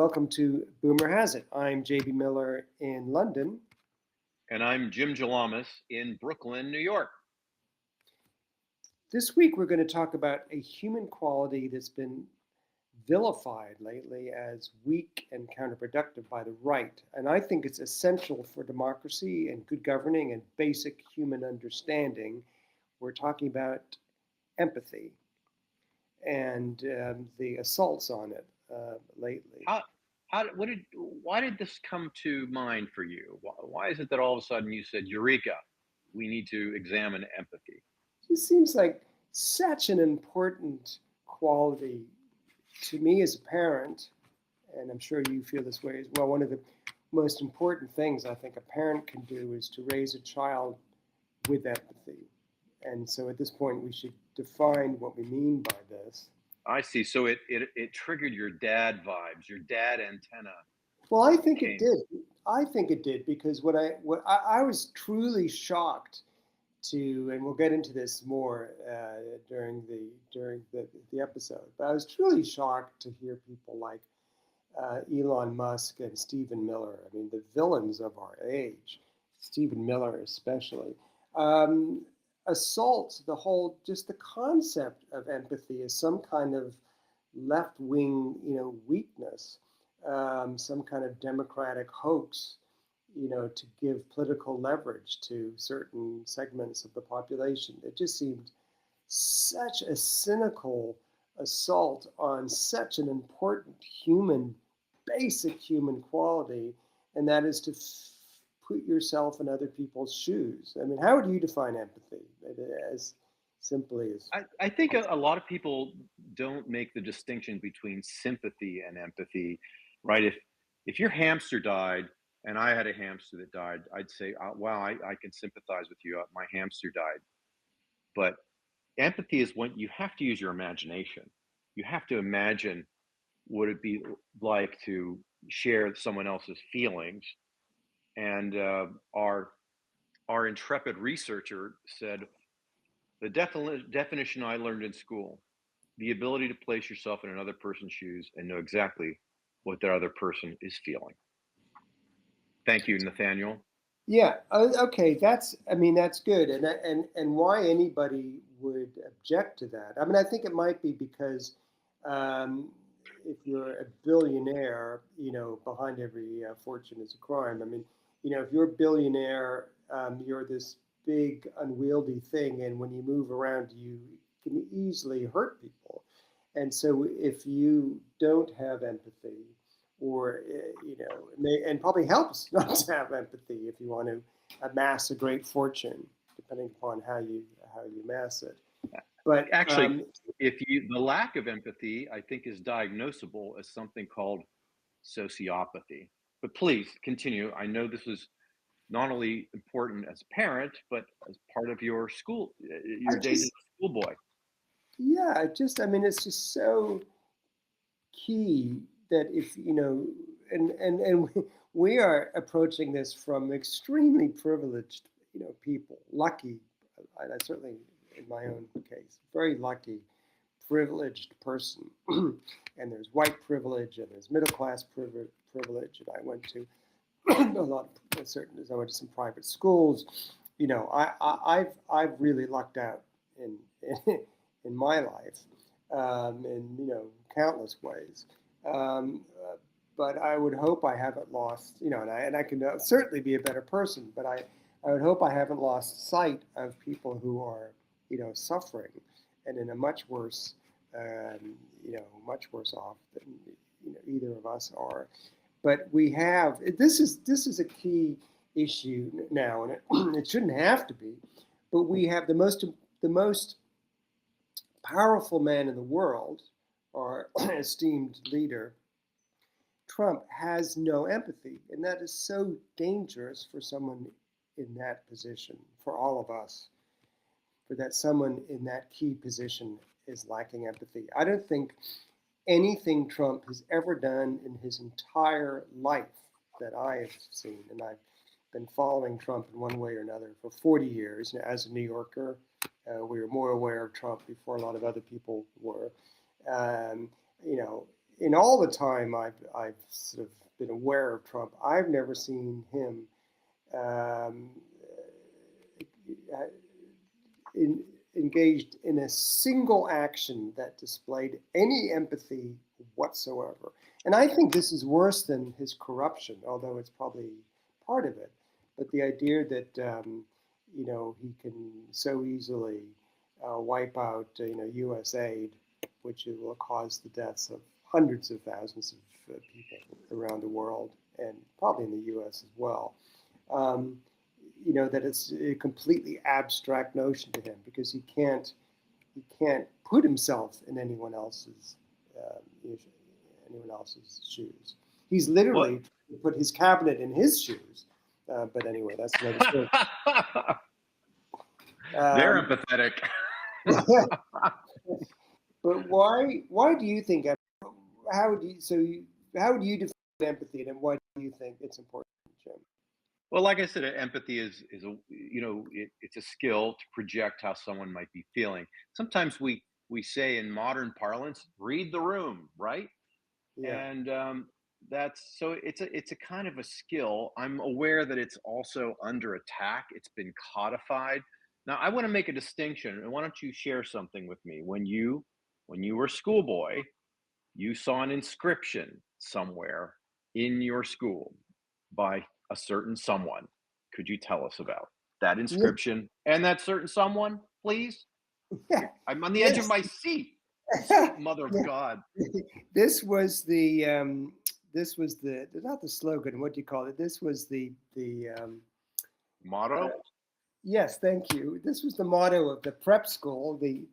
welcome to BoomerHasIt. I'm JB Miller in London. And I'm Jim Jalamas in Brooklyn, New York. This week we're going to talk about a human quality that's been vilified lately as weak and counterproductive by the right. And I think it's essential for democracy and good governing and basic human understanding. We're talking about empathy and the assaults on it lately. Why did this come to mind for you? Why is it that all of a sudden you said, Eureka, we need to examine empathy? It seems like such an important quality to me as a parent, and I'm sure you feel this way as well. One of the most important things I think a parent can do is to raise a child with empathy. And so at this point, we should define what we mean by this. I see. So it triggered your dad vibes, your dad antenna. Well, I think it did. I think it did because what I was truly shocked to, and we'll get into this more during the episode. But I was truly shocked to hear people like Elon Musk and Stephen Miller. I mean, the villains of our age, Stephen Miller especially, assault just the concept of empathy as some kind of left-wing, weakness, some kind of democratic hoax, to give political leverage to certain segments of the population. It just seemed such a cynical assault on such an important basic human quality, and that is to put yourself in other people's shoes. I mean, how would you define empathy? As simply as I think a lot of people don't make the distinction between sympathy and empathy, right? If your hamster died and I had a hamster that died, I'd say, wow, I can sympathize with you. My hamster died. But empathy is when you have to use your imagination. You have to imagine what it'd be like to share someone else's feelings. And our intrepid researcher said, the definition I learned in school, the ability to place yourself in another person's shoes and know exactly what that other person is feeling. Thank you, Nathaniel. Yeah. Okay. That's good. And why anybody would object to that? I mean, I think it might be because if you're a billionaire, behind every fortune is a crime. I mean, if you're a billionaire, you're this big unwieldy thing, and when you move around, you can easily hurt people. And so, if you don't have empathy, or and probably helps not to have empathy if you want to amass a great fortune, depending upon how you amass it. But actually, the lack of empathy, I think, is diagnosable as something called sociopathy. But please continue. I know this was not only important as a parent, but as part of your school, your days as a schoolboy. Yeah, it's just so key that if and we are approaching this from extremely privileged people, lucky. I certainly, in my own case, very lucky, privileged person. And there's white privilege and there's middle class privilege. And I went to a lot of I went to some private schools. I've really lucked out in my life, in countless ways. But I would hope I haven't lost, and I can certainly be a better person, but I would hope I haven't lost sight of people who are, suffering and in a much worse off than, either of us are. But we have, this is a key issue now, and it shouldn't have to be, but we have the most powerful man in the world, our esteemed leader, Trump, has no empathy. And that is so dangerous for someone in that position, for all of us, for that someone in that key position is lacking empathy. I don't think anything Trump has ever done in his entire life that I have seen, and I've been following Trump in one way or another for 40 years. As a New Yorker, we were more aware of Trump before a lot of other people were. in all the time I've sort of been aware of Trump, I've never seen him um, in, engaged in a single action that displayed any empathy whatsoever. And I think this is worse than his corruption, although it's probably part of it. But the idea that he can so easily wipe out U.S. aid, which will cause the deaths of hundreds of thousands of people around the world, and probably in the U.S. as well. That it's a completely abstract notion to him because he can't put himself in anyone else's shoes. He's literally put his cabinet in his shoes. But anyway, that's another story. They're empathetic. But why do you think? How do you define empathy, and why do you think it's important, Jim? Well, like I said, empathy is a it's a skill to project how someone might be feeling. Sometimes we say in modern parlance, read the room, right? Yeah. And that's so it's a kind of a skill. I'm aware that it's also under attack. It's been codified. Now, I want to make a distinction, and why don't you share something with me? When you were a schoolboy, you saw an inscription somewhere in your school by a certain someone. Could you tell us about that inscription and that certain someone, please? Yeah. I'm on the edge of my seat. Sweet mother of God. This was the not the slogan. What do you call it? This was the motto. Yes, thank you. This was the motto of the prep school, the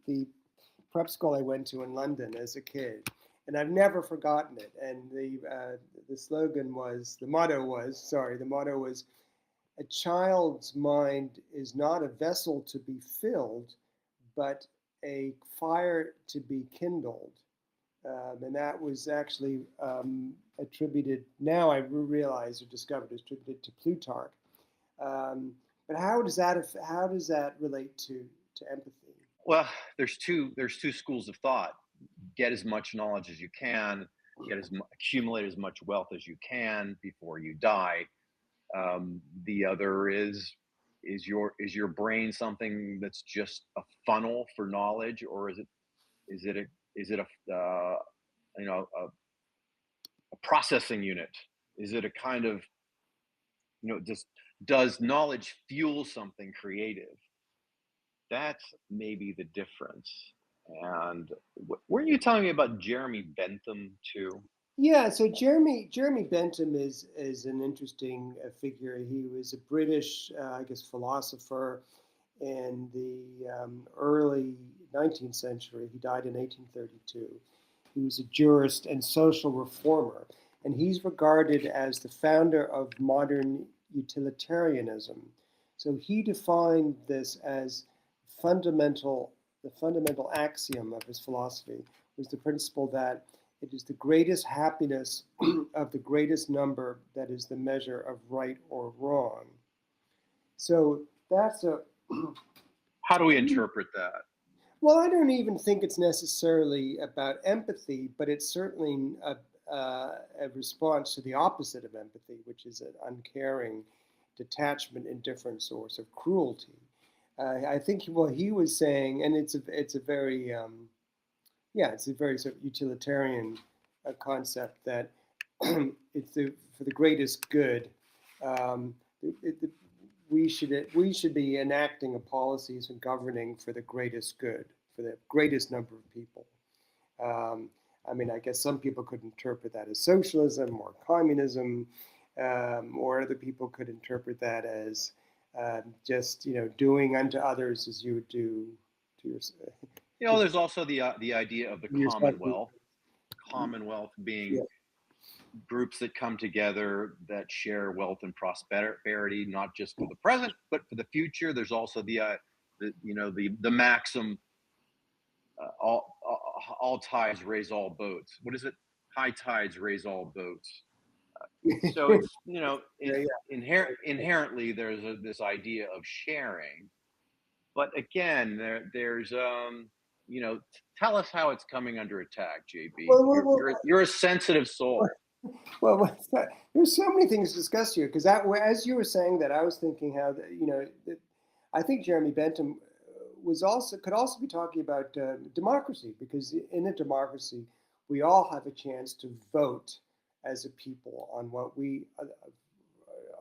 prep school I went to in London as a kid, and I've never forgotten it. And the slogan was, the motto was, "A child's mind is not a vessel to be filled, but a fire to be kindled." And that was actually attributed, now I realize or discovered, attributed to Plutarch. But how does that relate to empathy? Well, there's two schools of thought. Get as much knowledge as you can, accumulate as much wealth as you can before you die. The other is your brain something that's just a funnel for knowledge, or is it a processing unit? Is it a kind of just does knowledge fuel something creative? That's maybe the difference. And weren't you telling me about Jeremy Bentham too? Yeah, so Jeremy Bentham is an interesting figure. He was a British, I guess, philosopher in the early 19th century. He died in 1832. He was a jurist and social reformer, and he's regarded as the founder of modern utilitarianism. So he defined this as the fundamental axiom of his philosophy was the principle that it is the greatest happiness of the greatest number that is the measure of right or wrong. So that's a. How do we interpret that? Well, I don't even think it's necessarily about empathy, but it's certainly a response to the opposite of empathy, which is an uncaring detachment, indifference, or sort of cruelty. I think what he was saying, and it's a very sort of utilitarian concept that it's for the greatest good. Um, we should be enacting policies and governing for the greatest good, for the greatest number of people. I mean, I guess some people could interpret that as socialism or communism, or other people could interpret that as just doing unto others as you would do to yourself. There's also the idea of the Commonwealth being groups that come together that share wealth and prosperity, not just for the present but for the future. There's also the maxim, all tides raise all boats. What is it? High tides raise all boats. So it's inherently there's this idea of sharing, but again there's tell us how it's coming under attack, JB. Well, well, You're a sensitive soul. well, there's so many things to discuss here because as you were saying that, I was thinking how I think Jeremy Bentham could also be talking about democracy, because in a democracy we all have a chance to vote as a people on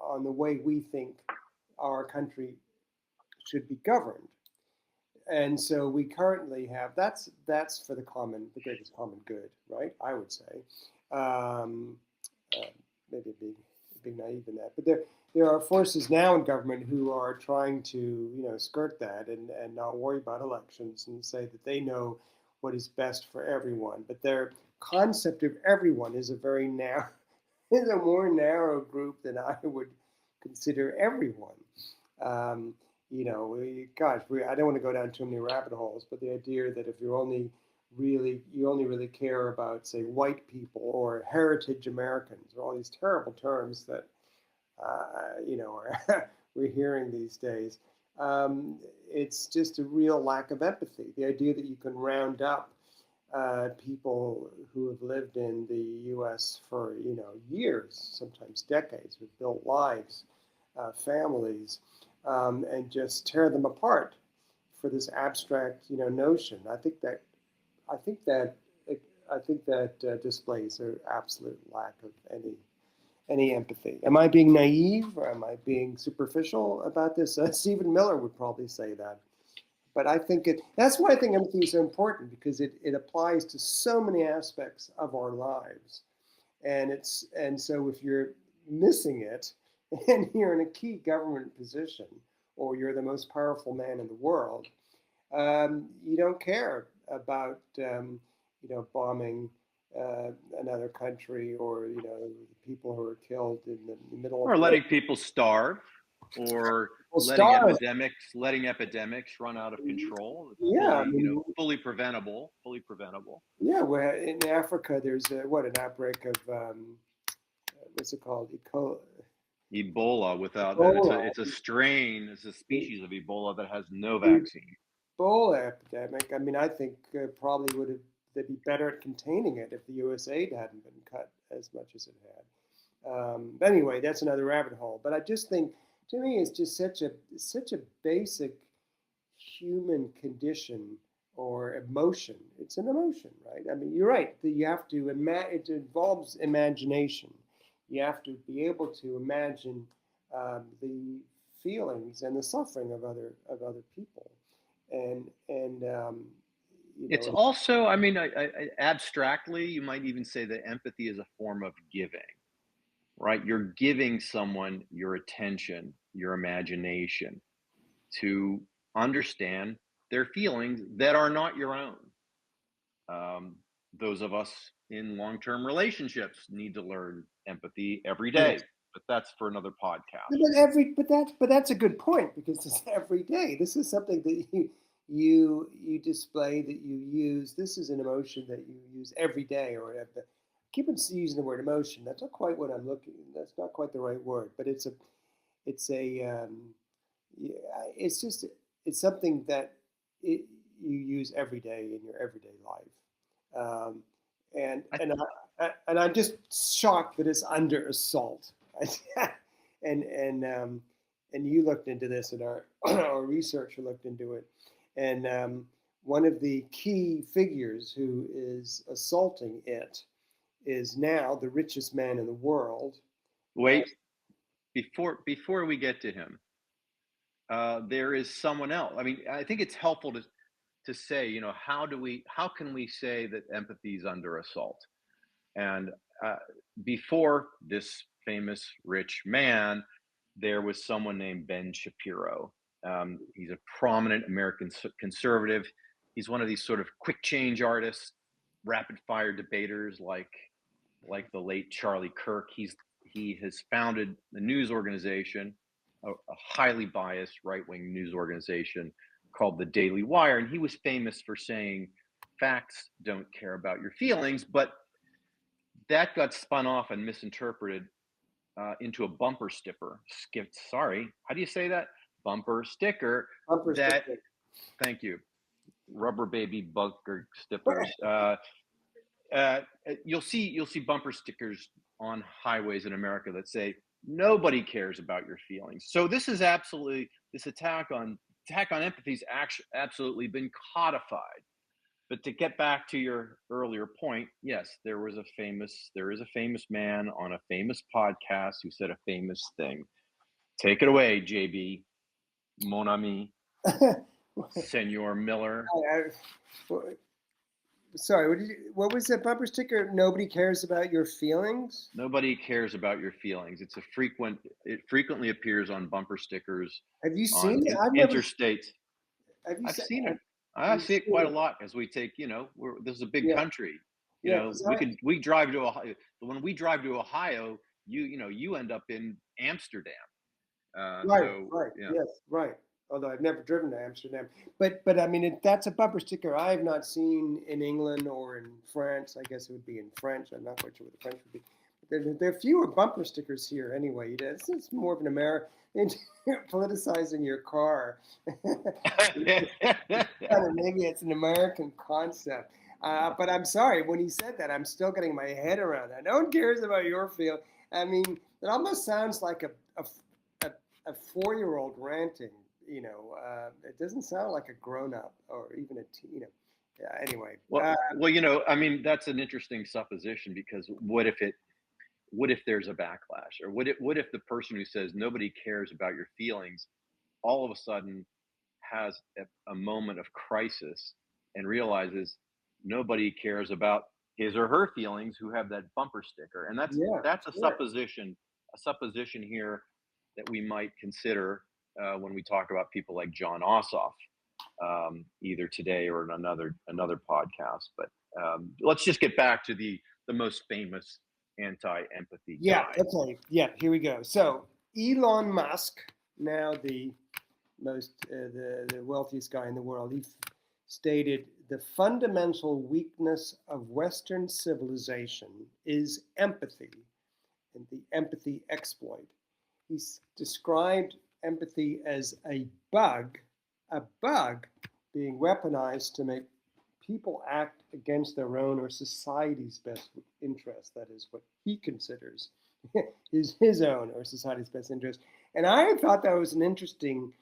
on the way we think our country should be governed. And so we currently have that's for the greatest common good, right? I would say, um, uh, maybe being naive in that, but there are forces now in government who are trying to skirt that and not worry about elections and say that they know what is best for everyone. But their concept of everyone is is a more narrow group than I would consider everyone. Um, Gosh, I don't want to go down too many rabbit holes, but the idea that if you only really care about, say, white people or heritage Americans, or all these terrible terms that we're hearing these days, it's just a real lack of empathy. The idea that you can round up people who have lived in the U.S. for years, sometimes decades, who've built lives, families, and just tear them apart for this abstract notion. I think that displays an absolute lack of any empathy. Am I being naive, or am I being superficial about this? Stephen Miller would probably say that. But I think that's why I think empathy is so important, because it applies to so many aspects of our lives. And so if you're missing it and you're in a key government position, or you're the most powerful man in the world, you don't care about bombing another country, or people who are killed in the middle Or of letting people starve, or letting epidemics run out of control. It's Yeah, fully preventable. Fully preventable. Yeah, where in Africa there's an outbreak of what's it called? Ebola, and Ebola. it's a species of Ebola that has no vaccine. Ebola epidemic. I mean, I think probably they'd be better at containing it if the U.S. aid hadn't been cut as much as it had. But anyway, that's another rabbit hole. But I just think, to me, it's just such a basic human condition or emotion. It's an emotion, right? I mean, you're right. You have to it involves imagination. You have to be able to imagine the feelings and the suffering of other people, and It's also, I mean, abstractly, you might even say that empathy is a form of giving, right? You're giving someone your attention, your imagination, to understand their feelings that are not your own. Those of us in long-term relationships need to learn empathy every day, but that's for another podcast. But that's a good point, because it's every day. This is something that you display, that you use. This is an emotion that you use every day, or keep using the word emotion. That's not quite what I'm looking. That's not quite the right word, but it's something that you use every day in your everyday life. And I'm just shocked that it's under assault. and you looked into this, and our researcher looked into it, and one of the key figures who is assaulting it is now the richest man in the world. Wait, before we get to him, there is someone else. I mean, I think it's helpful to say, how can we say that empathy is under assault? And before this famous rich man, there was someone named Ben Shapiro. He's a prominent American conservative. He's one of these sort of quick change artists, rapid fire debaters, like the late Charlie Kirk. He has founded a news organization, a highly biased right-wing news organization called the Daily Wire, and he was famous for saying facts don't care about your feelings, but that got spun off and misinterpreted into a bumper sticker. Sorry, how do you say that? Bumper sticker. Sticker. Thank you. rubber baby bunker stickers. You'll see bumper stickers on highways in America that say nobody cares about your feelings. So this is absolutely this attack on empathy's absolutely been codified. But to get back to your earlier point, yes, there is a famous man on a famous podcast who said a famous thing. Take it away, JB, mon ami, Senor Miller. Sorry, what was that bumper sticker? Nobody cares about your feelings? Nobody cares about your feelings. It frequently appears on bumper stickers Have you on seen it? I've never. interstates. Have you I've seen? seen it. I You've see it seen quite a it? lot as we take, this is a big Yeah, country. yeah. Because We drive to Ohio. When we drive to Ohio, you end up in Amsterdam. right, So, right, yeah. yes, right. Although I've never driven to Amsterdam, but I mean that's a bumper sticker I have not seen in England or in France. I guess it would be in French. I'm not quite sure what the French would be. There are fewer bumper stickers here anyway. It's more of an American politicizing your car. Maybe it's an American concept. But I'm sorry, when he said that, I'm still getting my head around that. No one cares about your feel. I mean, it almost sounds like a 4-year-old ranting. It doesn't sound like a grown-up or even a teen. Yeah, anyway. I mean, that's an interesting supposition because what if there's a backlash, or what if the person who says nobody cares about your feelings all of a sudden has a moment of crisis and realizes nobody cares about his or her feelings who have that bumper sticker, and Yeah, that's sure. a supposition here that we might consider when we talk about people like John Ossoff, either today or in another podcast. But let's just get back to the most famous anti-empathy Yeah. guy. Okay. Yeah. Here we go. So Elon Musk, now the the wealthiest guy in the world, he stated the fundamental weakness of Western civilization is empathy and the empathy exploit. He's described empathy as a bug being weaponized to make people act against their own or society's best interest. That is what he considers his own or society's best interest. And I thought that was an interesting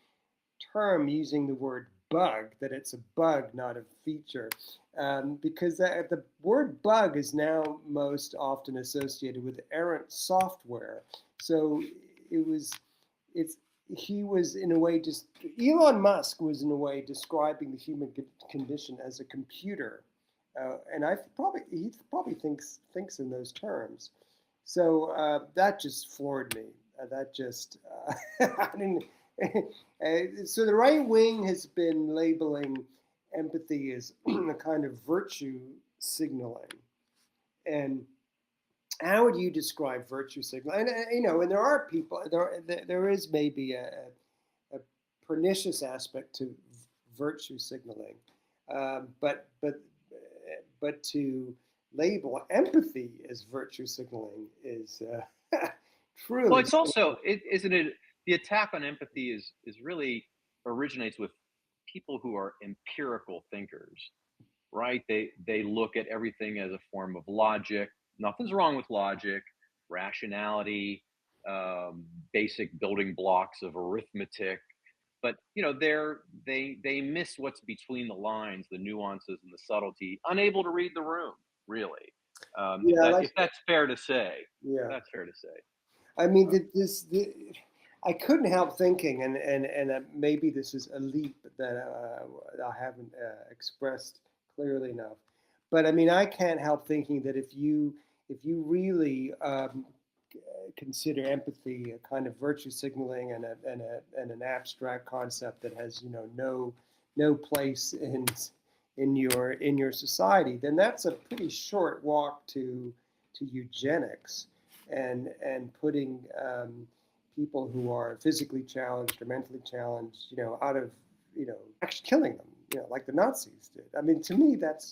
term, using the word bug, that it's a bug, not a feature, because the word bug is now most often associated with errant software. So it's he was in a way just Elon Musk was in a way describing the human condition as a computer, and he probably thinks in those terms. So that just floored me. That just I didn't. So the right wing has been labeling empathy as a kind of virtue signaling, and how would you describe virtue signaling? And there are people. There is maybe a pernicious aspect to virtue signaling, but to label empathy as virtue signaling is truly. Well, it's also, isn't it? The attack on empathy is really originates with people who are empirical thinkers, right? They look at everything as a form of logic. Nothing's wrong with logic, rationality, basic building blocks of arithmetic. But they miss what's between the lines, the nuances and the subtlety, unable to read the room, really. If that's fair to say, Yeah, that's fair to say. I mean, I couldn't help thinking, and maybe this is a leap that I haven't expressed clearly enough. But I mean, I can't help thinking that if you really consider empathy a kind of virtue signaling and an abstract concept that has no place in your society, then that's a pretty short walk to eugenics and putting people who are physically challenged or mentally challenged, out of, actually killing them, like the Nazis did. I mean, to me, that.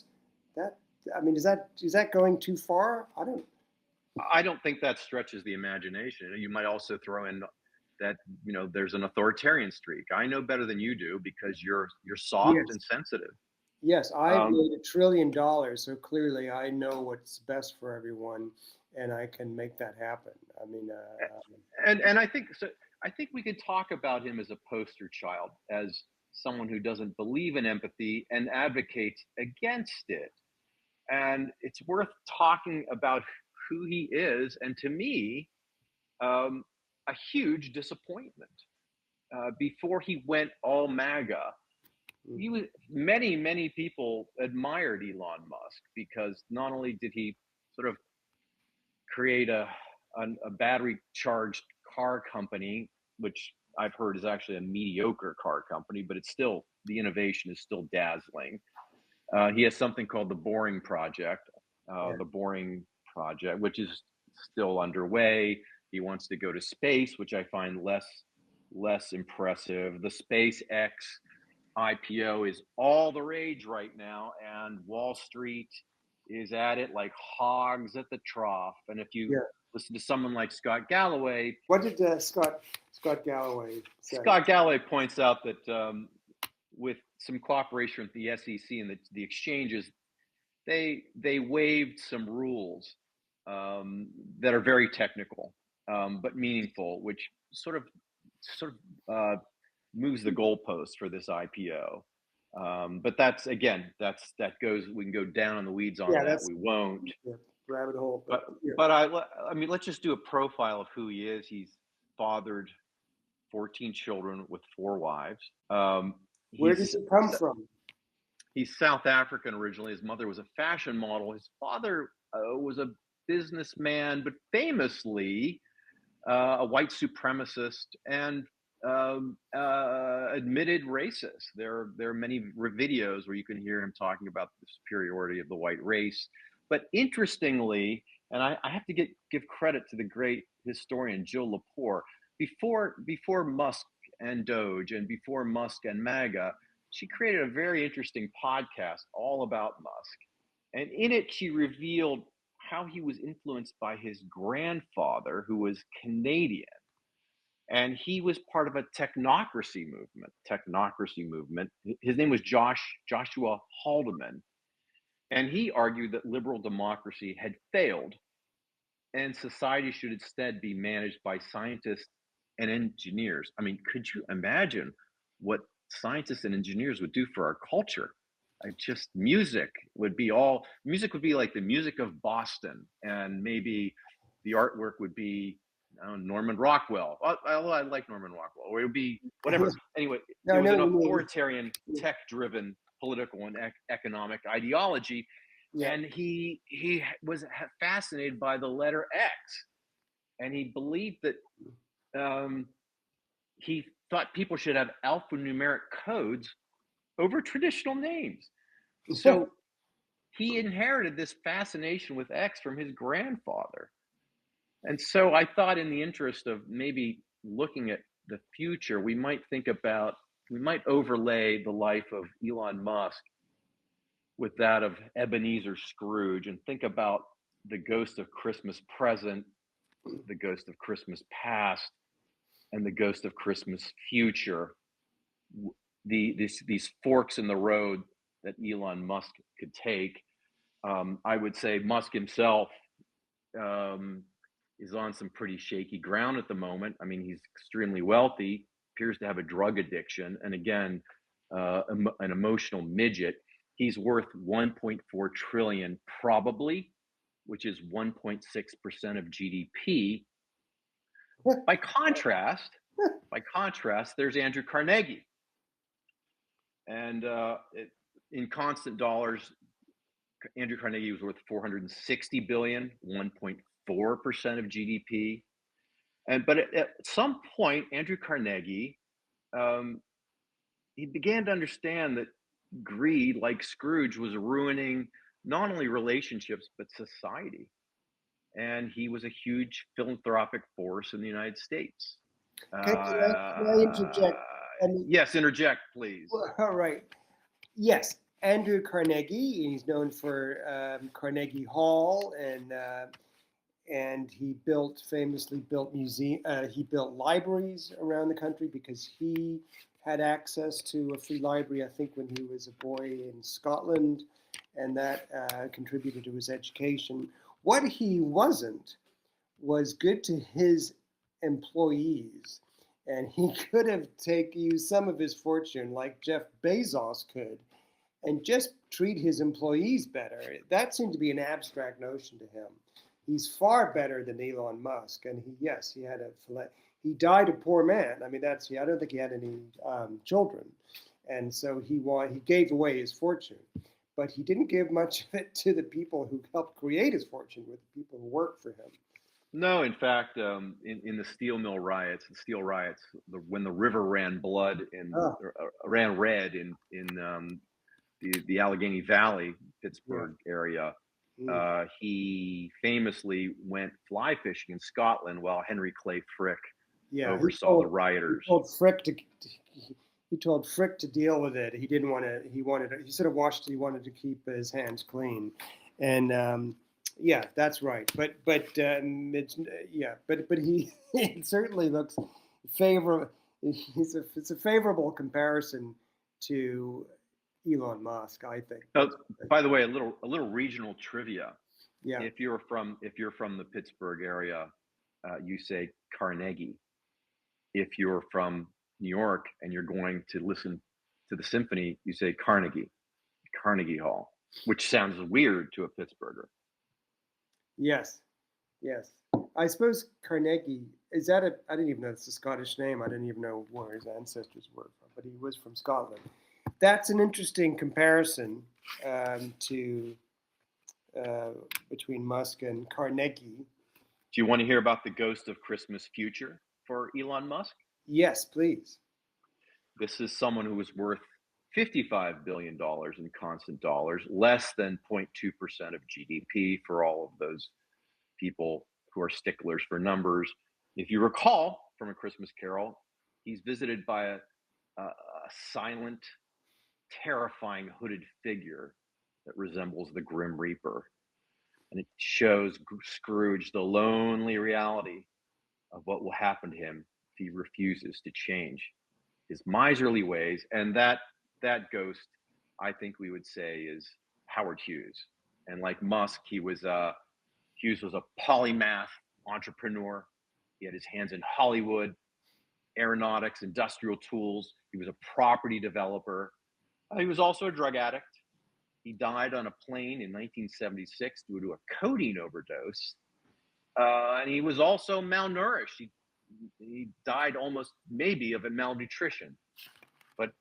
I mean, is that going too far? I don't think that stretches the imagination. You might also throw in that there's an authoritarian streak. I know better than you do because you're soft Yes. and sensitive. Yes, I've Um, made $1 trillion, so clearly I know what's best for everyone, and I can make that happen. I mean, and I think so. I think we could talk about him as a poster child, as someone who doesn't believe in empathy and advocates against it. And it's worth talking about who he is. And to me, a huge disappointment. Before he went all MAGA, he was many people admired Elon Musk because not only did he sort of create a battery charged car company, which I've heard is actually a mediocre car company, but it's still, the innovation is still dazzling. He has something called the Boring Project, yeah, which is still underway. He wants to go to space, which I find less impressive. The SpaceX IPO is all the rage right now, and Wall Street is at it like hogs at the trough. And if you yeah. listen to someone like Scott Galloway, What did Scott Galloway say? Scott Galloway points out that with some cooperation with the SEC and the exchanges, they waived some rules that are very technical but meaningful, which sort of moves the goalpost for this IPO. But that's again, that goes. We can go down in the weeds on Yeah, that. that's We won't. yeah, rabbit hole. But Yeah. but I mean, let's just do a profile of who he is. He's fathered 14 children with 4 wives. Where does He's it come from? he's South African originally. His mother was a fashion model. His father was a businessman, but famously a white supremacist and admitted racist. There are many videos where you can hear him talking about the superiority of the white race. But interestingly, and I have to give credit to the great historian Jill Lepore, before Musk and Doge and before Musk and MAGA, she created a very interesting podcast all about Musk. And in it, she revealed how he was influenced by his grandfather, who was Canadian. And he was part of a technocracy movement. His name was Joshua Haldeman. And he argued that liberal democracy had failed and society should instead be managed by scientists and engineers. I mean, could you imagine what scientists and engineers would do for our culture? Music would be like the music of Boston, and maybe the artwork would be, I don't know, Norman Rockwell. I like Norman Rockwell, or it would be whatever. Anyway, No, it I was know an what you mean. authoritarian, tech-driven political and economic ideology, Yeah. and he was fascinated by the letter X, and he believed that he thought people should have alphanumeric codes over traditional names. So he inherited this fascination with X from his grandfather. And so I thought, in the interest of maybe looking at the future, we might overlay the life of Elon Musk with that of Ebenezer Scrooge and think about the ghost of Christmas present, the ghost of Christmas past, and the ghost of Christmas future. These forks in the road that Elon Musk could take. I would say Musk himself is on some pretty shaky ground at the moment. I mean, he's extremely wealthy, appears to have a drug addiction, and again, an emotional midget. He's worth 1.4 trillion, probably, which is 1.6% of GDP. By contrast, there's Andrew Carnegie, and in constant dollars, Andrew Carnegie was worth 460 billion, 1.4% of GDP. But at some point, Andrew Carnegie, he began to understand that greed, like Scrooge, was ruining not only relationships but society. And he was a huge philanthropic force in the United States. Can I interject? I mean, Yes, interject, please. well, all right. Yes, Andrew Carnegie. He's known for Carnegie Hall, and he famously built museum. He built libraries around the country because he had access to a free library, I think, when he was a boy in Scotland, and that contributed to his education. What he wasn't was good to his employees, and he could have used some of his fortune, like Jeff Bezos could, and just treat his employees better. That seemed to be an abstract notion to him. He's far better than Elon Musk, and he had he died a poor man. I mean, I don't think he had any children, and so he gave away his fortune, but he didn't give much of it to the people who helped create his fortune, with the people who worked for him. No, in fact, in the steel riots, when the river ran blood ran red in the Allegheny Valley, Pittsburgh area, he famously went fly fishing in Scotland while Henry Clay Frick oversaw the rioters. He told Frick to deal with it. He didn't want to. He sort of he wanted to keep his hands clean, and yeah, that's right. But he it certainly looks favorable. It's a favorable comparison to Elon Musk, I think. By the way, a little regional trivia. Yeah. If you're from the Pittsburgh area, you say Carnegie. If you're from New York and you're going to listen to the symphony, you say Carnegie Hall, which sounds weird to a Pittsburgher. Yes. I suppose Carnegie, is that I didn't even know it's a Scottish name. I didn't even know where his ancestors were from, but he was from Scotland. That's an interesting comparison between Musk and Carnegie. Do you want to hear about the ghost of Christmas future for Elon Musk? Yes, please. This is someone who was worth $55 billion in constant dollars, less than 0.2% of GDP for all of those people who are sticklers for numbers. If you recall from A Christmas Carol, he's visited by a silent, terrifying hooded figure that resembles the Grim Reaper. And it shows Scrooge the lonely reality of what will happen to him if he refuses to change his miserly ways. And that ghost, I think we would say, is Howard Hughes. And like Musk, Hughes was a polymath entrepreneur. He had his hands in Hollywood, aeronautics, industrial tools. He was a property developer. He was also a drug addict. He died on a plane in 1976 due to a codeine overdose. And he was also malnourished. He died almost maybe of a malnutrition, but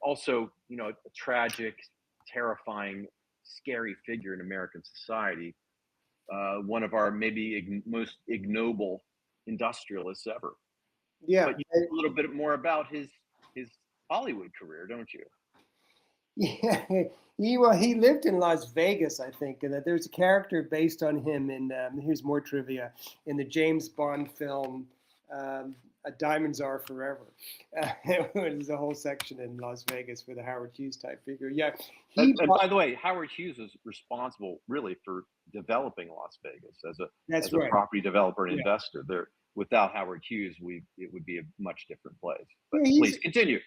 also, a tragic, terrifying, scary figure in American society. One of our maybe most ignoble industrialists ever. Yeah. But you know a little bit more about his Hollywood career, don't you? Yeah, he lived in Las Vegas, I think, and that there's a character based on him in, here's more trivia, in the James Bond film, Diamonds Are Forever. There's a whole section in Las Vegas with a Howard Hughes type figure. Yeah. And by the way, Howard Hughes was responsible really for developing Las Vegas as a property developer and investor. Without Howard Hughes, it would be a much different place. But please continue.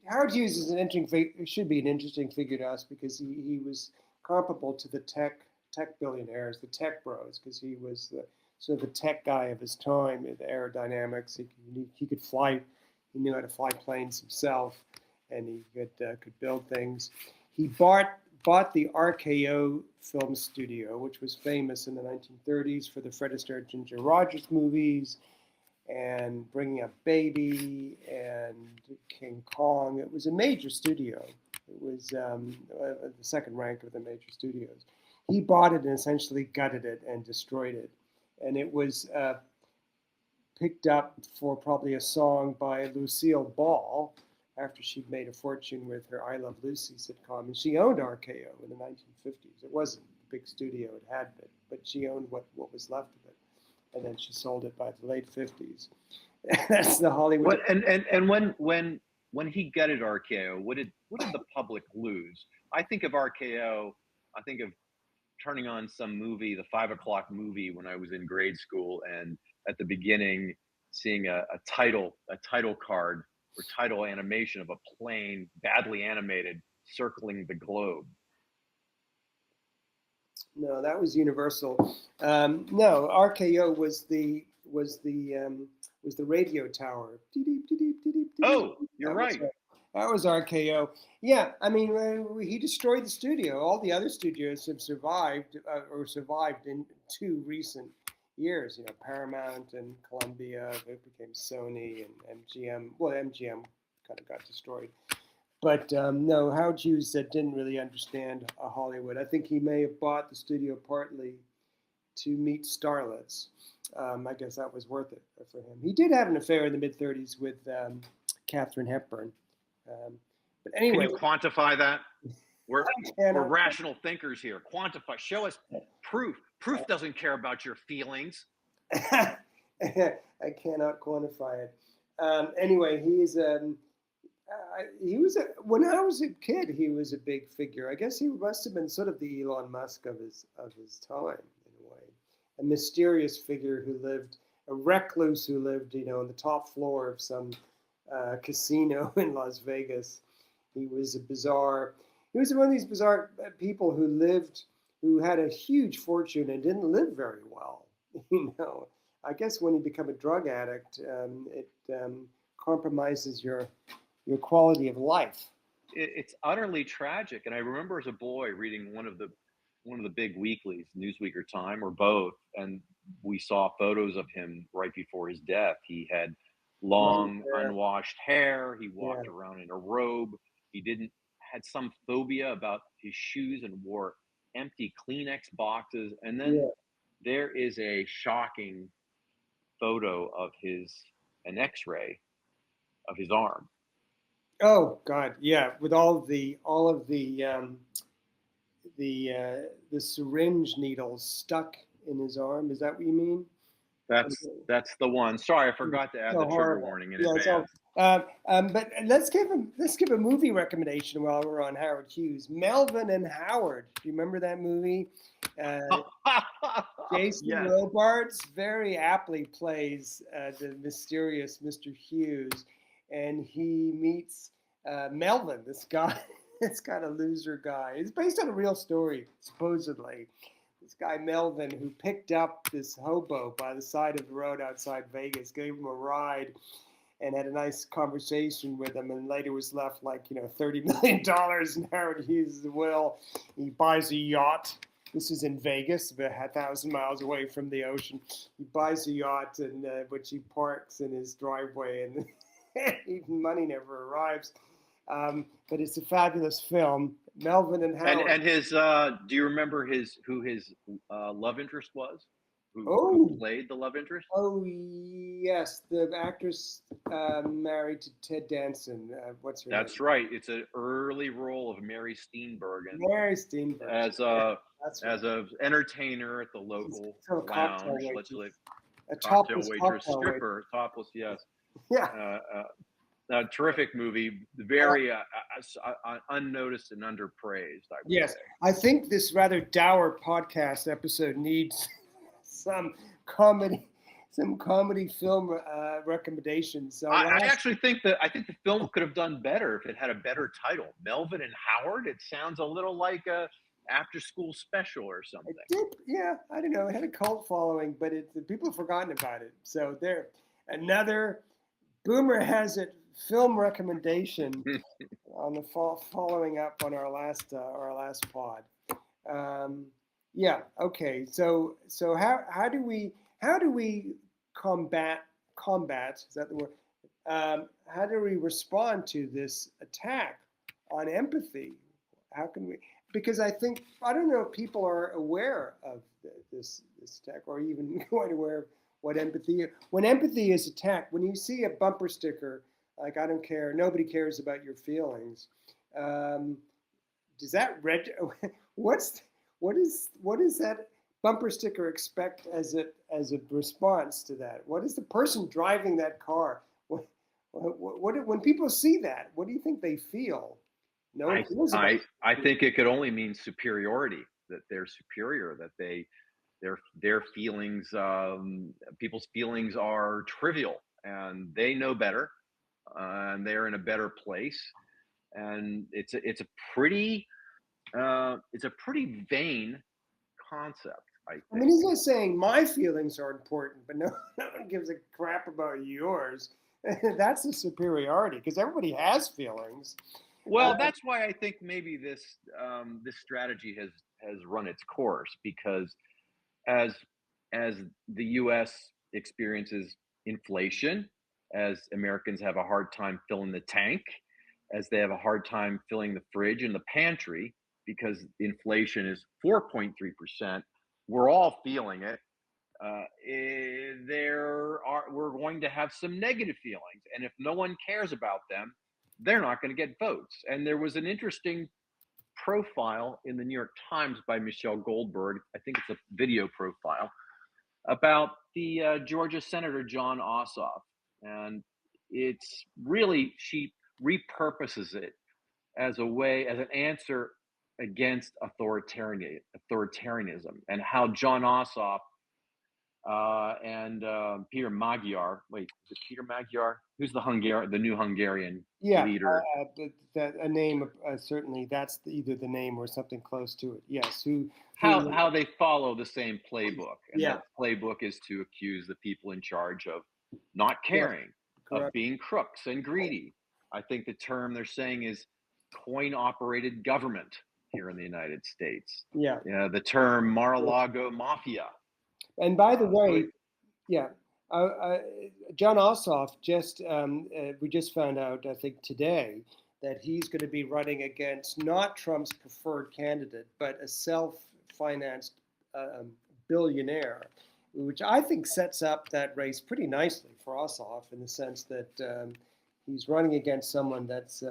Howard Hughes is should be an interesting figure to us, because he was comparable to the tech billionaires, the tech bros, because he was the tech guy of his time, the aerodynamics. He could fly. He knew how to fly planes himself, and he could build things. He bought the RKO film studio, which was famous in the 1930s for the Fred Astaire, Ginger Rogers movies, and Bringing Up Baby, and King Kong. It was a major studio. It was the second rank of the major studios. He bought it and essentially gutted it and destroyed it. And it was picked up for probably a song by Lucille Ball after she'd made a fortune with her I Love Lucy sitcom. And she owned RKO in the 1950s. It wasn't the big studio it had been, but she owned what was left of it. And then she sold it by the late 50s. That's the Hollywood. And when he gutted RKO, what did the public lose? I think of RKO, I think of turning on some movie, the 5 o'clock movie, when I was in grade school, and at the beginning seeing a title card or title animation of a plane badly animated circling the globe. No, that was Universal. No, RKO was the radio tower. Oh, you're That was right. it. That was RKO. Yeah, I mean, he destroyed the studio. All the other studios have survived or survived in 2 recent years. You know, Paramount and Columbia. It became Sony and MGM. Well, MGM kind of got destroyed. But no, Howard Hughes didn't really understand Hollywood. I think he may have bought the studio partly to meet starlets. I guess that was worth it for him. He did have an affair in the mid-30s with Katharine Hepburn. But Can anyway, you quantify that? We're cannot, rational thinkers here. Quantify. Show us proof. Proof doesn't care about your feelings. I cannot quantify it. Anyway, he was when I was a kid. He was a big figure. I guess he must have been sort of the Elon Musk of his time in a way. A mysterious figure who lived, a recluse who lived, you know, on the top floor of some casino in Las Vegas. He was He was one of these bizarre people who had a huge fortune and didn't live very well. You know, I guess when you become a drug addict, it compromises your quality of life. It's utterly tragic. And I remember as a boy reading one of the big weeklies, Newsweek or Time or both, and we saw photos of him right before his death. He had long, unwashed hair. He walked around in a robe. He didn't had some phobia about his shoes and wore empty Kleenex boxes. And then there is a shocking photo of an X-ray of his arm. Oh God, yeah, with all of the syringe needles stuck in his arm. Is that what you mean? That's the one. Sorry, I forgot to add the trigger warning in advance. But let's give a movie recommendation while we're on Howard Hughes. Melvin and Howard. Do you remember that movie? Jason Robards very aptly plays the mysterious Mr. Hughes, and he meets Melvin, this guy, this kind of loser guy. It's based on a real story, supposedly. This guy Melvin, who picked up this hobo by the side of the road outside Vegas, gave him a ride, and had a nice conversation with him, and later was left like $30 million in Howard Hughes' will. He buys a yacht. This is in Vegas, about 1,000 miles away from the ocean. He buys a yacht, and which he parks in his driveway, and even money never arrives. But it's a fabulous film. Melvin and Howard. And his, do you remember who his love interest was? Who played the love interest? Oh, yes. The actress married to Ted Danson. What's her name? That's right. It's an early role of Mary Steenburgen. Mary Steenburgen. As an entertainer at the local lounge. A cocktail waitress, stripper, topless, yes. Yeah. A terrific movie, very unnoticed and underpraised, I would say. I think this rather dour podcast episode needs some comedy film recommendations. So I actually think the film could have done better if it had a better title. Melvin and Howard. It sounds a little like a after-school special or something. It did, yeah. I don't know. It had a cult following, but people have forgotten about it. So there, another Boomer Has It film recommendation on the following up on our last pod. Yeah. Okay. So how do we combat? Is that the word? How do we respond to this attack on empathy? How can we? Because I don't know if people are aware of this attack, or even quite aware of what empathy is. When empathy is attacked, when you see a bumper sticker like "I don't care," nobody cares about your feelings. Does that what is that bumper sticker expect as a response to that? What is the person driving that car? When people see that, what do you think they feel? No one feels about it. I think it could only mean superiority, that they're superior, that their feelings, people's feelings are trivial, and they know better. and they're in a better place. And it's a pretty vain concept, I I mean, think. he's just saying my feelings are important, but no one gives a crap about yours. That's the superiority, because everybody has feelings. Well, that's why I think maybe this strategy has run its course, because as as the U.S. experiences inflation, as Americans have a hard time filling the tank, as they have a hard time filling the fridge and the pantry because inflation is 4.3%, we're all feeling it. We're going to have some negative feelings, and if no one cares about them, they're not going to get votes. And there was an interesting profile in the New York Times by Michelle Goldberg. I think it's a video profile about the Georgia Senator John Ossoff, and it's really, she repurposes it as an answer against authoritarianism, and how John Ossoff and Peter Magyar. Wait, is it Peter Magyar? Who's the new Hungarian Yeah, leader? a name, certainly that's either the name or something close to it. Yes, How they follow the same playbook, and yeah, that playbook is to accuse the people in charge of not yeah, caring, of correct. being crooks and greedy. I think the term they're saying is coin-operated government here in the United States. Yeah. The term Mar-a-Lago mafia. And by the So way, yeah, John Ossoff we just found out, I think today, that he's going to be running against not Trump's preferred candidate, but a self-financed billionaire, which I think sets up that race pretty nicely for Ossoff, in the sense that he's running against someone that's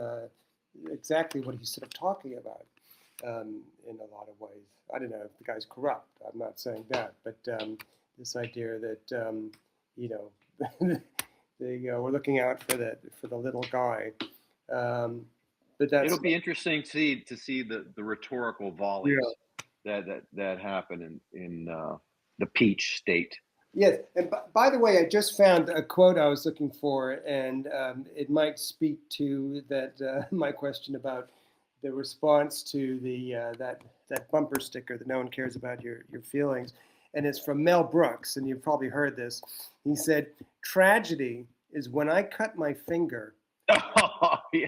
exactly what he's sort of talking about in a lot of ways. I don't know if the guy's corrupt. I'm not saying that, but this idea that you know we're looking out for the little guy. But that's, it'll be interesting to see the rhetorical volleys yeah. that happen in the Peach State. Yes, and by the way, I just found a quote I was looking for, and it might speak to that my question about the response to the that bumper sticker that no one cares about your feelings, and it's from Mel Brooks, and you've probably heard this. He said, "Tragedy is when I cut my finger. Oh yeah,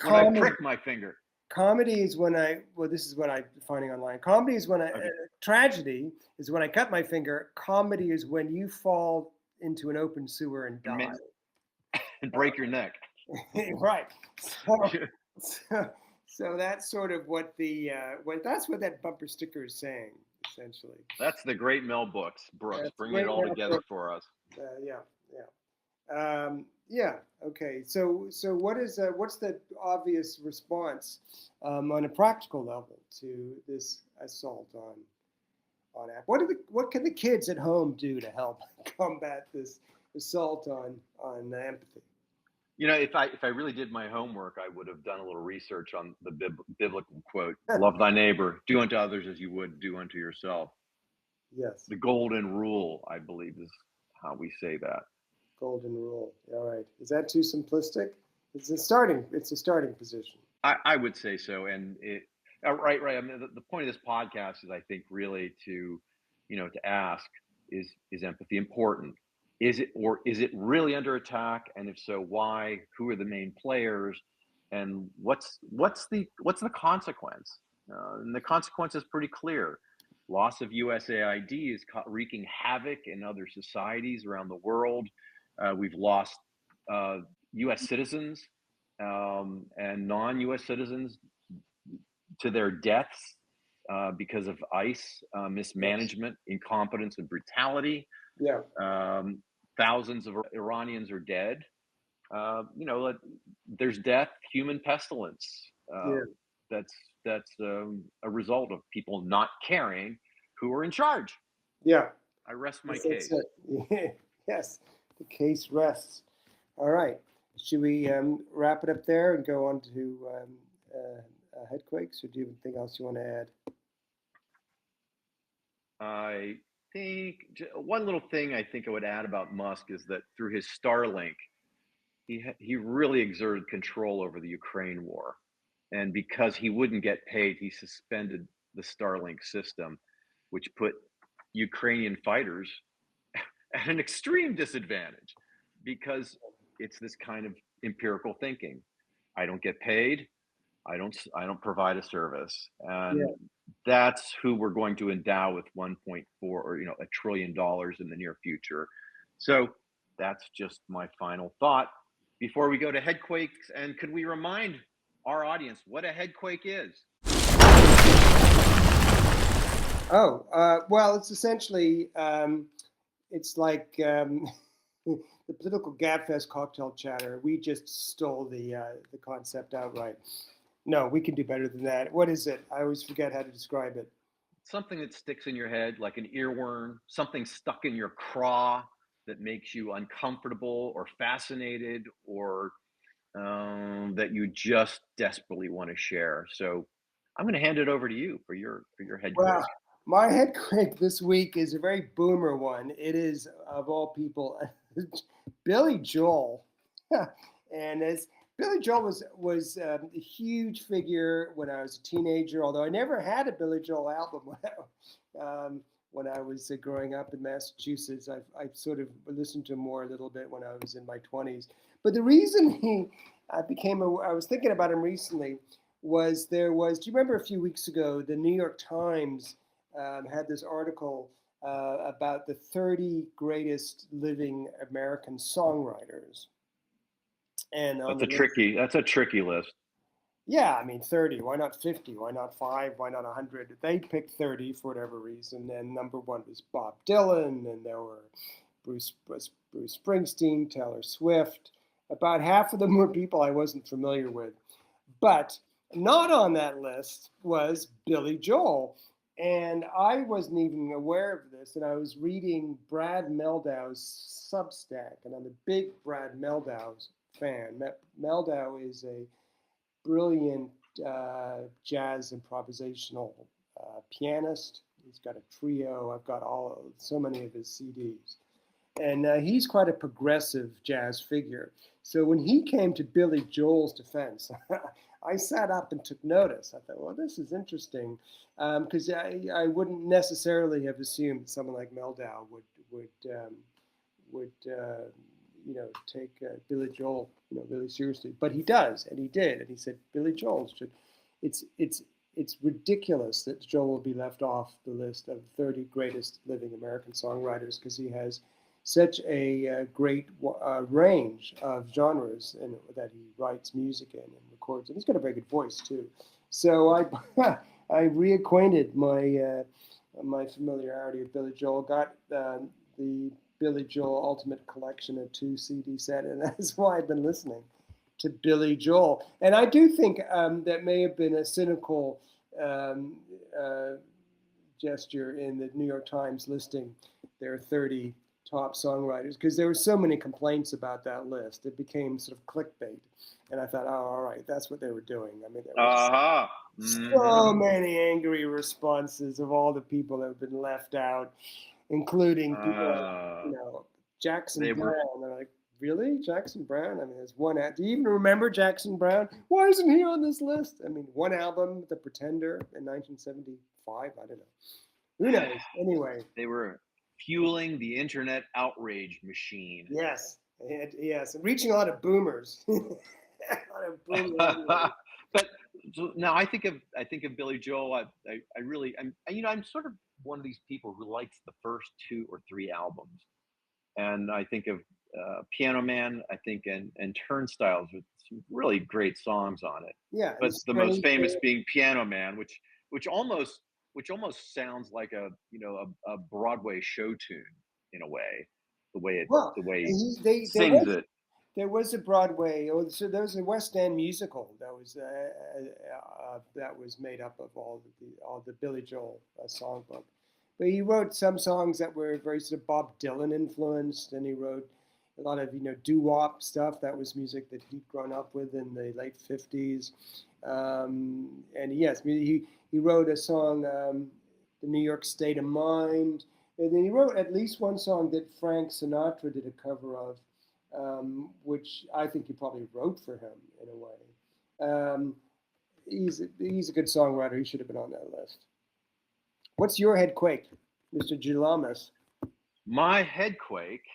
when I Comedy, prick my finger. comedy is when I well, this is what I'm finding online. Comedy is when Okay. tragedy is when I cut my finger. Comedy is when you fall into an open sewer and die." And break your neck. Right. So, so, so that's sort of what that's what that bumper sticker is saying, essentially. That's the great Mel Brooks, That's bringing it great. all together for us. Yeah, yeah. Okay. So what's the obvious response on a practical level to this assault on app? What can the kids at home do to help combat this assault on empathy? If I really did my homework, I would have done a little research on the biblical quote: "Love thy neighbor, do unto others as you would do unto yourself." Yes. The golden rule, I believe, is how we say that. Golden rule. All right. Is that too simplistic? It's a starting position. I would say so, and right. I mean, the point of this podcast is, I think, really to ask, is empathy important? Is it really under attack? And if so, why? Who are the main players? And what's the consequence? And the consequence is pretty clear. Loss of USAID is wreaking havoc in other societies around the world. We've lost U.S. citizens and non-U.S. citizens to their deaths because of ICE mismanagement, incompetence, and brutality. Yeah. Thousands of Iranians are dead. There's death, human pestilence. Yeah. That's a result of people not caring who are in charge. Yeah. I rest my Yes, case. that's it. Yes, the case rests. All right. Should we wrap it up there and go on to headquakes, or do you have anything else you want to add? I think one little thing I think I would add about Musk is that through his Starlink, he really exerted control over the Ukraine war, and because he wouldn't get paid, he suspended the Starlink system, which put Ukrainian fighters at an extreme disadvantage because it's this kind of empirical thinking. I don't get paid. I don't provide a service, Yeah. and that's who we're going to endow with 1.4 or $1 trillion in the near future. So that's just my final thought before we go to headquakes. And could we remind our audience what a headquake is? Oh, well, it's essentially, it's like the political gabfest cocktail chatter. We just stole the concept outright. No, we can do better than that. What is it? I always forget how to describe it. Something that sticks in your head like an earworm, something stuck in your craw that makes you uncomfortable or fascinated, or that you just desperately want to share. So I'm going to hand it over to you for your head Well, quake. my head quake this week is a very boomer one. It is, of all people, Billy Joel. And as Billy Joel was a huge figure when I was a teenager, although I never had a Billy Joel album when I was growing up in Massachusetts. I sort of listened to him more a little bit when I was in my 20s. But the reason I was thinking about him recently was do you remember a few weeks ago, the New York Times had this article about the 30 greatest living American songwriters. And on That's the a list, tricky list. yeah, I mean 30. Why not 50? Why not 5? Why not 100? They picked 30 for whatever reason. And number one was Bob Dylan, and there were Bruce Springsteen, Taylor Swift. About half of them were people I wasn't familiar with. But not on that list was Billy Joel. And I wasn't even aware of this. And I was reading Brad Meldau's Substack, and I'm a big Brad Meldau fan. Meldau is a brilliant jazz improvisational pianist. He's got a trio. I've got so many of his CDs. And he's quite a progressive jazz figure. So when he came to Billy Joel's defense, I sat up and took notice. I thought, well, this is interesting, because I wouldn't necessarily have assumed someone like Meldau would take Billy Joel really seriously, but he does, and he did, and he said Billy Joel should. It's ridiculous that Joel will be left off the list of 30 greatest living American songwriters because he has such a great range of genres that he writes music in and records, and he's got a very good voice too. So I reacquainted my familiarity with Billy Joel, got the Billy Joel Ultimate Collection, a 2 CD set, and that's why I've been listening to Billy Joel. And I do think that may have been a cynical gesture in the New York Times listing their 30 top songwriters, because there were so many complaints about that list. It became sort of clickbait. And I thought, oh, all right, that's what they were doing. I mean, there were so many angry responses of all the people that have been left out, including people like, Jackson Brown. They're like, really? Jackson Brown? I mean, there's one. Do you even remember Jackson Brown? Why isn't he on this list? I mean, one album, The Pretender, in 1975. I don't know. Who knows? Anyway. They were fueling the internet outrage machine. Yes. Yes. And reaching a lot of boomers. But so now I think of Billy Joel. I'm sort of one of these people who likes the first 2 or 3 albums, and I think of Piano Man, I think, and Turnstiles with some really great songs on it. Yeah. But the most famous being Piano Man, which almost sounds like a Broadway show tune in a way, the way he sings it. There was a Broadway, so there was a West End musical that was made up of all the Billy Joel songbook. But he wrote some songs that were very sort of Bob Dylan influenced, and he wrote a lot of doo-wop stuff. That was music that he'd grown up with in the late 50s. And yes, he wrote a song, "The New York State of Mind," and then he wrote at least one song that Frank Sinatra did a cover of. which I think you probably wrote for him in a way. He's a good songwriter. He should have been on that list. What's your head quake, Mr. Gelamis? My headquake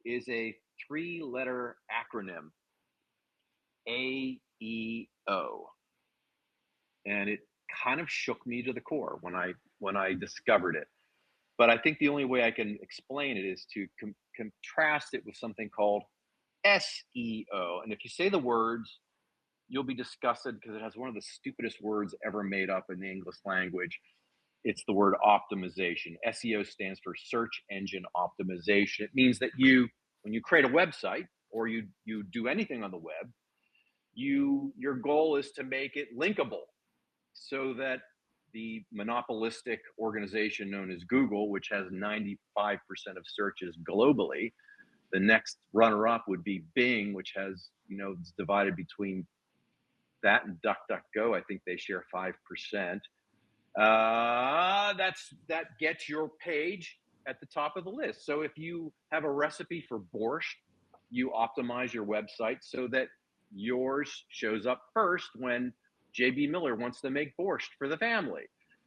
is a 3-letter acronym, AEO, and it kind of shook me to the core when I discovered it. But I think the only way I can explain it is to contrast it with something called SEO. And if you say the words, you'll be disgusted because it has one of the stupidest words ever made up in the English language. It's the word optimization. SEO stands for search engine optimization. It means that when you create a website or you do anything on the web, your goal is to make it linkable so that the monopolistic organization known as Google, which has 95% of searches globally, the next runner-up would be Bing, which has, it's divided between that and DuckDuckGo. I think they share 5%. That gets your page at the top of the list. So if you have a recipe for borscht, you optimize your website so that yours shows up first when JB Miller wants to make borscht for the family.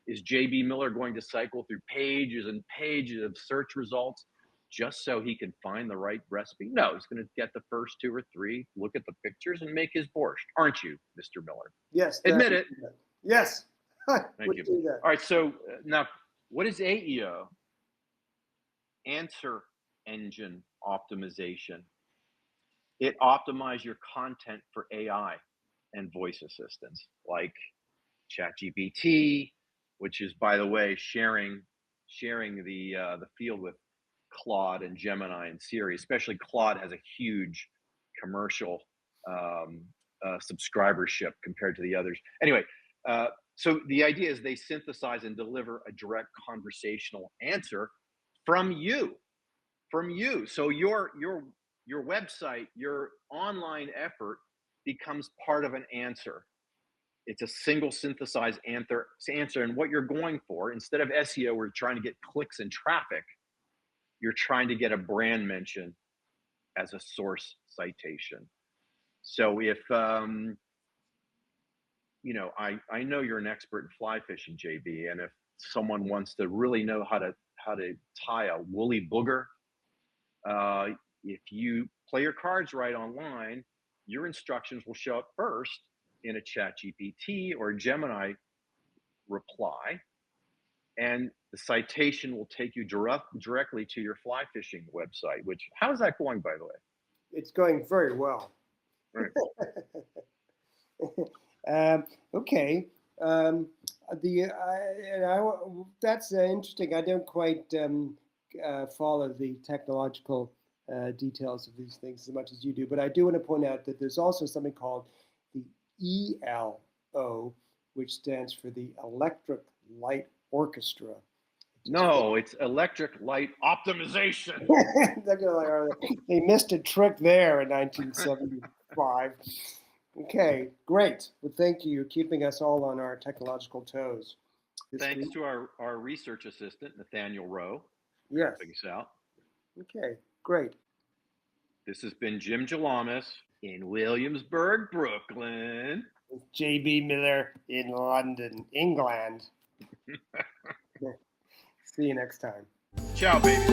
Is JB Miller going to cycle through pages and pages of search results just so he can find the right recipe? No, he's going to get the first 2 or 3, look at the pictures, and make his borscht. Aren't you, Mr. Miller? Yes. Admit it. Yes. Thank you. All right, so now what is AEO? Answer engine optimization. It optimizes your content for AI and voice assistants like ChatGPT, which is, by the way, sharing the field with Claude and Gemini and Siri. Especially Claude has a huge commercial subscribership compared to the others. Anyway, so the idea is they synthesize and deliver a direct conversational answer from you. So your website, your online effort becomes part of an answer. It's a single synthesized answer. And what you're going for, instead of SEO, we're trying to get clicks and traffic. You're trying to get a brand mention as a source citation. So if, I know you're an expert in fly fishing, JB, and if someone wants to really know how to tie a woolly booger, if you play your cards right online, your instructions will show up first in a ChatGPT or a Gemini reply, and the citation will take you directly to your fly fishing website. Which, how's that going, by the way? It's going very well. Right. Okay. That's interesting. I don't quite follow the technological details of these things as much as you do, but I do want to point out that there's also something called the ELO, which stands for the Electric Light Orchestra. No, it's Electric Light Optimization. They missed a trick there in 1975. Okay, great. Well, thank you. You're keeping us all on our technological toes. Thanks to our research assistant, Nathaniel Rowe. Yes. Helping us out. Okay, great. This has been Jim Gelamis in Williamsburg, Brooklyn. With JB Miller in London, England. See you next time. Ciao, baby.